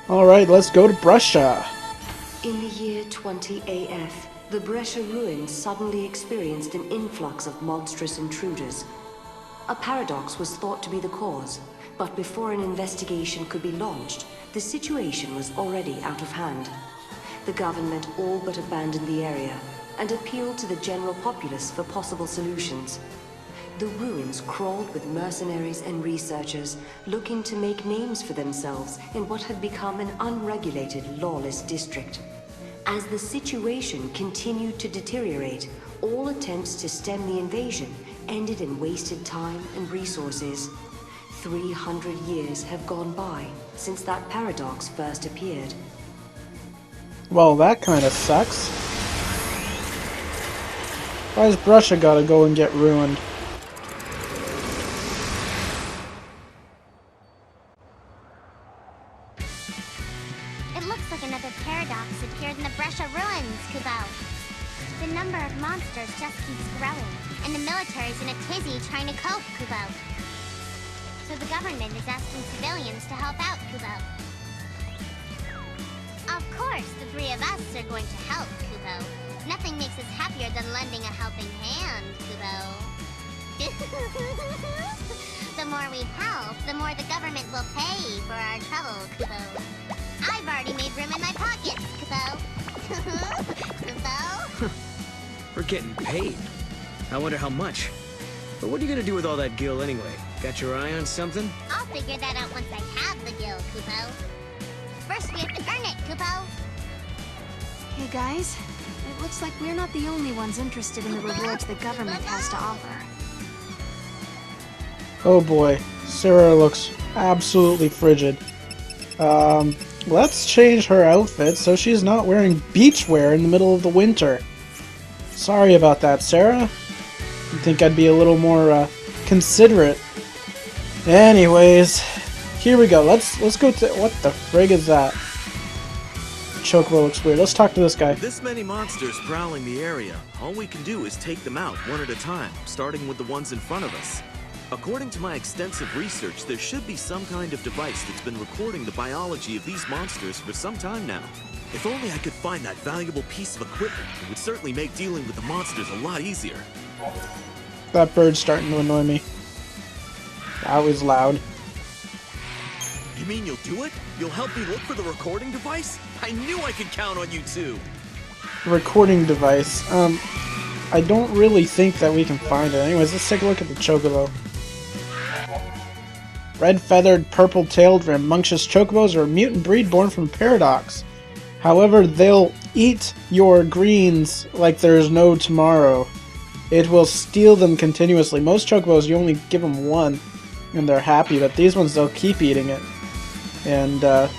Alright, let's go to bresha. In the year 20 AF, the Brescia ruins suddenly experienced an influx of monstrous intruders. A paradox was thought to be the cause, but before an investigation could be launched, the situation was already out of hand. The government all but abandoned the area and appealed to the general populace for possible solutions. The ruins crawled with mercenaries and researchers looking to make names for themselves in what had become an unregulated, lawless district. As the situation continued to deteriorate, all attempts to stem the invasion ended in wasted time and resources. 300 years have gone by since that paradox first appeared. Well, that kinda sucks. Why's bresha gotta go and get ruined? It looks like another paradox appeared in the Brescia ruins, Kubo. The number of monsters just keeps growing, and the military's in a tizzy trying to cope, Kubo. So the government is asking civilians to help out, Kubo. Of course, the three of us are going to help, Kubo. Nothing makes us happier than lending a helping hand, Kubo. The more we help, the more the government will pay for our trouble, Kubo. I've already made room in my pockets, Kubo. Kubo? We're getting paid. I wonder how much. But what are you gonna do with all that gil anyway? Got your eye on something? I'll figure that out once I have the gil, Kubo. First we have to earn it, Kubo. Hey guys, it looks like we're not the only ones interested in the rewards the government has to offer. Oh boy, Sarah looks absolutely frigid. Let's change her outfit so she's not wearing beachwear in the middle of the winter. Sorry about that, Sarah. You'd think I'd be a little more, considerate. Anyways, here we go. Let's go to... What the frig is that? Chocobo looks weird. Let's talk to this guy. With this many monsters prowling the area, all we can do is take them out one at a time, starting with the ones in front of us. According to my extensive research, there should be some kind of device that's been recording the biology of these monsters for some time now. If only I could find that valuable piece of equipment, it would certainly make dealing with the monsters a lot easier. That bird's starting to annoy me. That was loud. You mean you'll do it? You'll help me look for the recording device? I knew I could count on you too! Recording device. I don't really think that we can find it. Anyways, let's take a look at the chocobo. Red-feathered, purple-tailed, rambunctious chocobos are a mutant breed born from Paradox. However, they'll eat your greens like there's no tomorrow. It will steal them continuously. Most chocobos, you only give them one, and they're happy, but these ones, they'll keep eating it. And the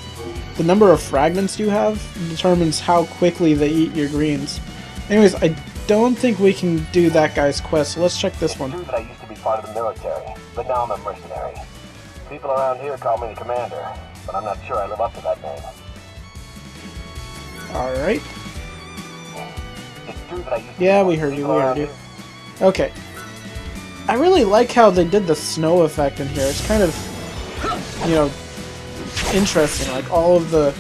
number of fragments you have determines how quickly they eat your greens. Anyways, I don't think we can do that guy's quest, so let's check this one. It's true that I used to be part of the military, but now I'm a mercenary. People around here call me the commander, but I'm not sure I live up to that name. Alright. It's true that I used to Yeah, be we part heard of you, people we around heard you. here. Okay. I really like how they did the snow effect in here. It's kind of, you know, interesting. Like all of the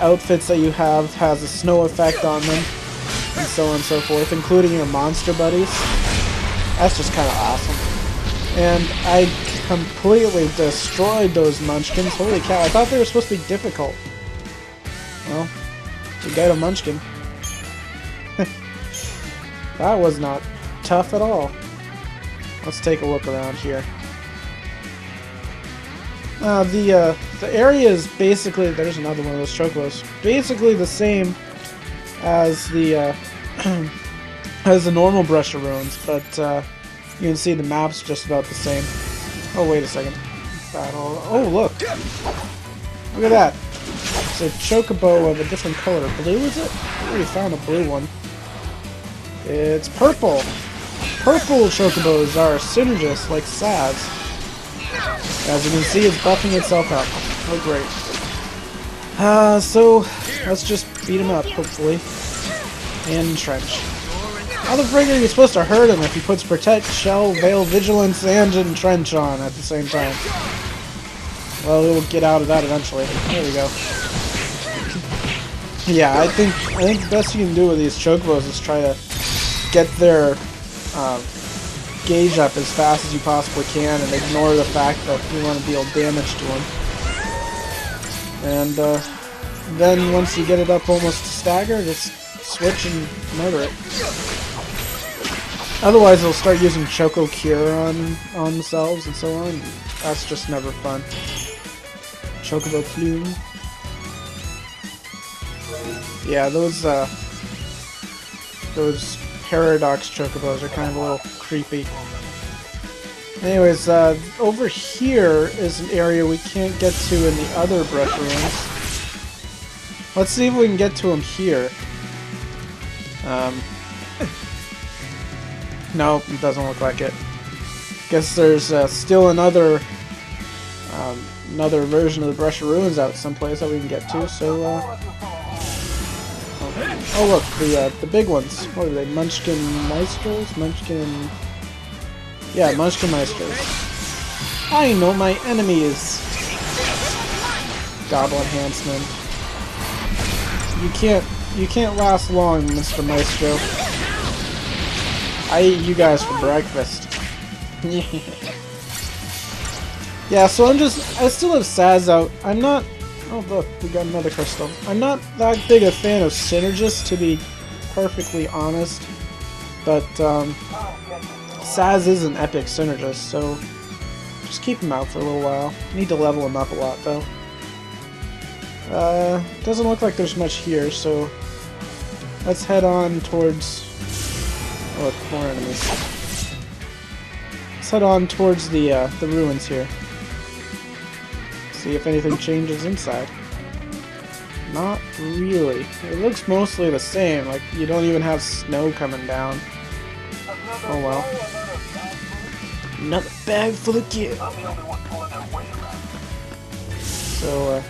outfits that you have has a snow effect on them, and so on and so forth, including your monster buddies. That's just kind of awesome. And I completely destroyed those munchkins. Holy cow! I thought they were supposed to be difficult. Well, you got a munchkin. That was not tough at all. Let's take a look around here. The area is basically, there's another one of those chocobos. Basically the same as the as the normal Brescia ruins, but you can see the map's just about the same. Oh wait a second. Battle. Oh look! Look at that. It's a chocobo of a different color. Blue is it? I already found a blue one. It's purple. Purple chocobos are synergists like Saz. As you can see, it's buffing itself up. Oh great. So let's just beat him up, hopefully. And entrench. How the frig are you supposed to hurt him if he puts Protect, Shell, Veil, Vigilance, and Entrench on at the same time? Well, we'll get out of that eventually. There we go. Yeah, I think the best you can do with these chocobos is try to get their gauge up as fast as you possibly can and ignore the fact that you want to deal damage to them. And then once you get it up almost to stagger, just switch and murder it. Otherwise, they'll start using Choco Cure on themselves and so on. That's just never fun. Chocobo Plume. Yeah, those Paradox Chocobos are kind of a little creepy. Anyways, over here is an area we can't get to in the other brush ruins. Let's see if we can get to them here. No, it doesn't look like it. Guess there's still another version of the Bresha Ruins out someplace that we can get to. So, oh look, the big ones. What are they? Munchkin Maestros? Yeah, Munchkin Maestros. I know my enemies. Goblin Handsman. You can't last long, Mr. Maestro. I eat you guys for breakfast. Yeah, so I still have Saz out. I'm not... Oh look, we got another crystal. I'm not that big a fan of Synergists, to be perfectly honest. But, Saz is an epic Synergist, so... just keep him out for a little while. Need to level him up a lot, though. Doesn't look like there's much here, so... let's head on towards... oh, look, more enemies. Let's head on towards the ruins here. See if anything changes inside. Not really. It looks mostly the same, like you don't even have snow coming down. Oh well. Another bag full of gear. So,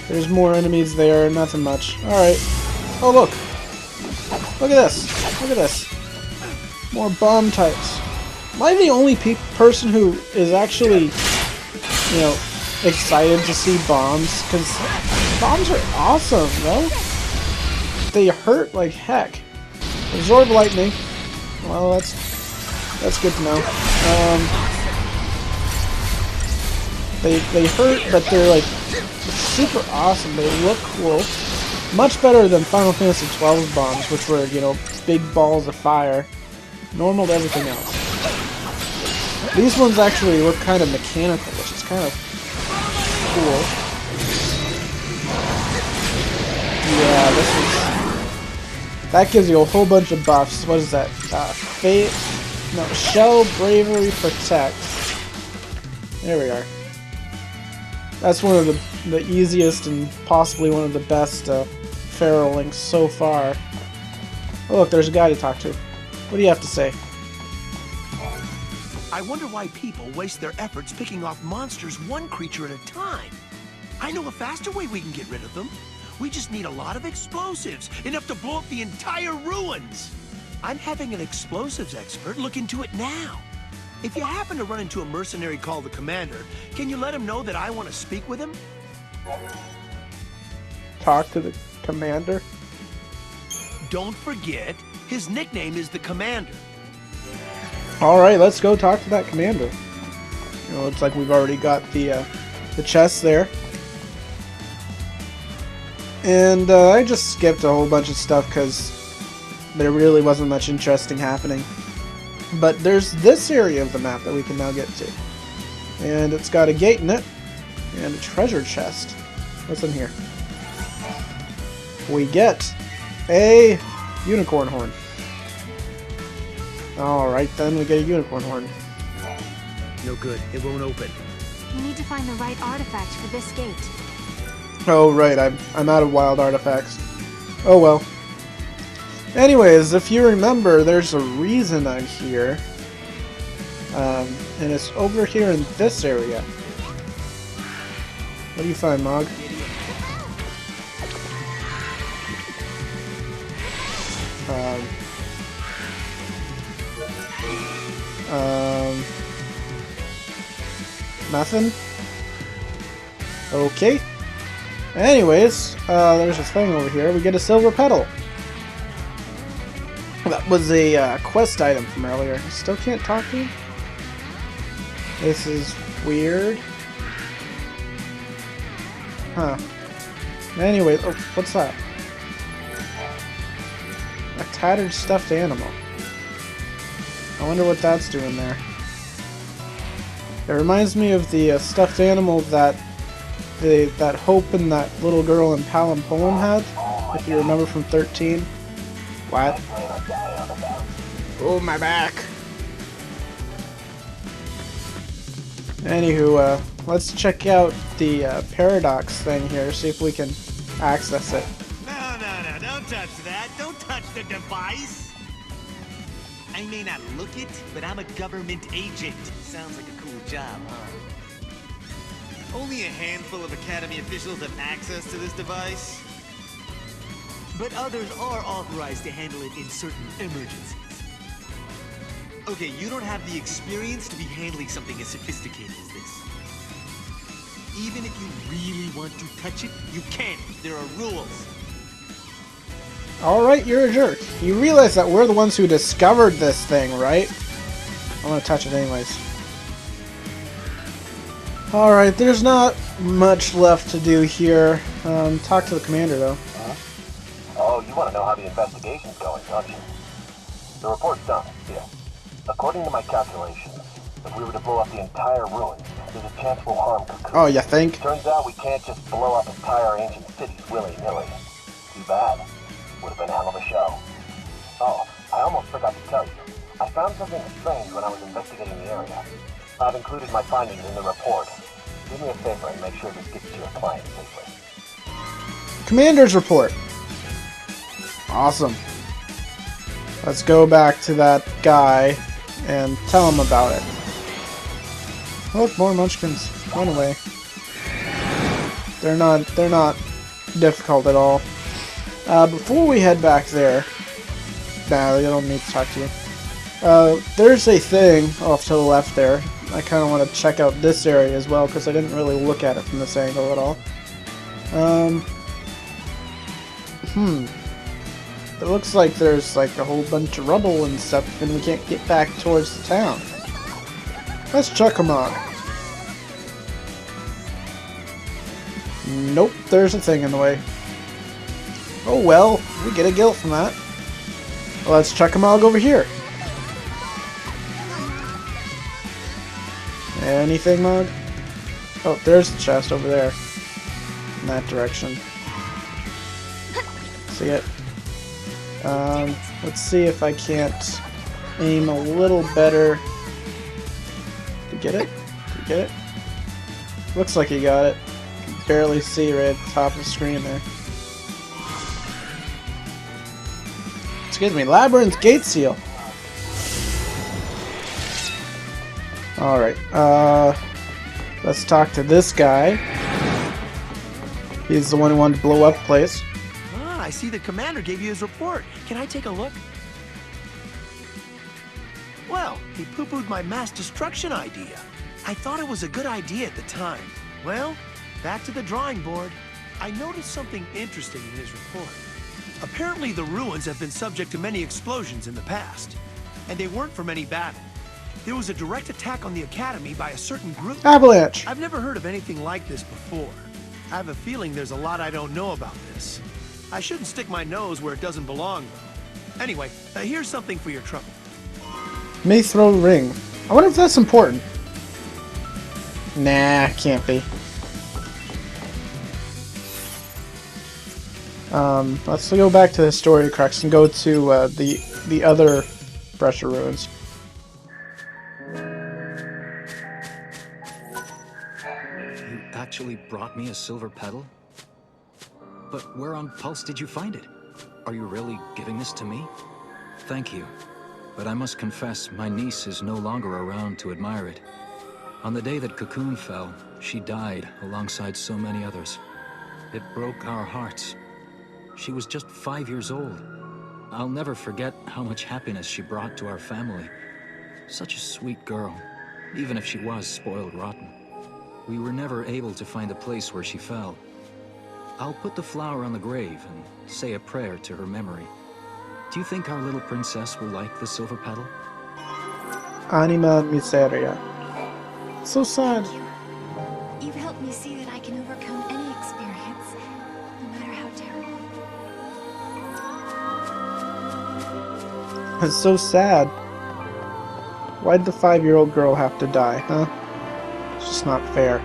there's more enemies there, nothing much. Alright. Oh look! Look at this! Look at this! More bomb types. Am I the only person who is actually, you know, excited to see bombs? Because bombs are awesome, though. They hurt like heck. Absorb lightning. Well, that's good to know. They hurt, but they're like super awesome. They look cool. Much better than Final Fantasy XII bombs, which were, you know, big balls of fire. Normal to everything else. These ones actually look kind of mechanical, which is kind of cool. Yeah, that gives you a whole bunch of buffs. What is that? Fate? No, Shell, Bravery, Protect. There we are. That's one of the easiest and possibly one of the best Feral Links so far. Oh look, there's a guy to talk to. What do you have to say? I wonder why people waste their efforts picking off monsters one creature at a time. I know a faster way we can get rid of them. We just need a lot of explosives, enough to blow up the entire ruins. I'm having an explosives expert look into it now. If you happen to run into a mercenary called the Commander, can you let him know that I want to speak with him? Talk to the Commander? Don't forget, his nickname is the Commander. Alright, let's go talk to that Commander. You know, looks like we've already got the chest there. And I just skipped a whole bunch of stuff because there really wasn't much interesting happening. But there's this area of the map that we can now get to. And it's got a gate in it. And a treasure chest. What's in here? We get a unicorn horn. Alright then, we get a unicorn horn. No good. It won't open. We need to find the right artifact for this gate. Oh right, I'm out of wild artifacts. Oh well. Anyways, if you remember, there's a reason I'm here. And it's over here in this area. What do you find, Mog? Nothing? Okay. Anyways, there's a thing over here. We get a silver petal. That was a quest item from earlier. I still can't talk to him? This is weird. Huh. Anyway, oh, what's that? A tattered stuffed animal. I wonder what that's doing there. It reminds me of the stuffed animal that that Hope and that little girl in Pal and Poem had, if you remember from 13. What? Oh, my back. Anywho, let's check out the paradox thing here, see if we can access it. No, don't touch that. Don't touch the device. I may not look it, but I'm a government agent. Sounds like a cool job, huh? Only a handful of Academy officials have access to this device. But others are authorized to handle it in certain emergencies. Okay, you don't have the experience to be handling something as sophisticated as this. Even if you really want to touch it, you can't. There are rules. Alright, you're a jerk. You realize that we're the ones who discovered this thing, right? I'm gonna touch it anyways. Alright, there's not much left to do here. Talk to the commander, though. Oh, you want to know how the investigation's going, don't you? The report's done, yeah. According to my calculations, if we were to blow up the entire ruins, there's a chance we'll harm Cocoon. Oh, you think? Turns out we can't just blow up entire ancient cities willy-nilly. Too bad. Would have been a hell of a show. Oh, I almost forgot to tell you. I found something strange when I was investigating the area. I've included my findings in the report. Do me a favor and make sure this gets to your client safely. Commander's report. Awesome. Let's go back to that guy and tell him about it. Look, more munchkins. Run away. They're not difficult at all. Before we head back there, nah, I don't need to talk to you. There's a thing off to the left there. I kind of want to check out this area as well because I didn't really look at it from this angle at all. It looks like there's like a whole bunch of rubble and stuff, and we can't get back towards the town. Let's check them out. Nope, there's a thing in the way. Oh well, we get a guilt from that. Well, let's check them out over here. Anything, Mog? Oh, there's the chest over there. In that direction. See it? Let's see if I can't aim a little better. Did you get it? Did you get it? Looks like you got it. You can barely see right at the top of the screen there. Excuse me, Labyrinth Gate Seal. Alright, let's talk to this guy. He's the one who wanted to blow up the place. Ah, I see the commander gave you his report. Can I take a look? Well, he poo-pooed my mass destruction idea. I thought it was a good idea at the time. Well, back to the drawing board. I noticed something interesting in his report. Apparently the ruins have been subject to many explosions in the past, and they weren't from any battle. There was a direct attack on the Academy by a certain group. Avalanche! I've never heard of anything like this before. I have a feeling there's a lot I don't know about this. I shouldn't stick my nose where it doesn't belong, though. Anyway, here's something for your trouble. May throw ring. I wonder if that's important. Nah, can't be. Let's go back to the Historia Crux and go to the other Bresha ruins. You actually brought me a silver petal? But where on Pulse did you find it? Are you really giving this to me? Thank you. But I must confess, my niece is no longer around to admire it. On the day that Cocoon fell, she died alongside so many others. It broke our hearts. She was just 5 years old. I'll never forget how much happiness she brought to our family. Such a sweet girl, even if she was spoiled rotten. we were never able to find the place where she fell. I'll put the flower on the grave and say a prayer to her memory. Do you think our little princess will like the silver petal? Anima miseria. So sad. Thank you. You've helped me see that I can overcome any experience, no matter how terrible. It's so sad. Why'd the 5-year-old girl have to die, huh? It's just not fair.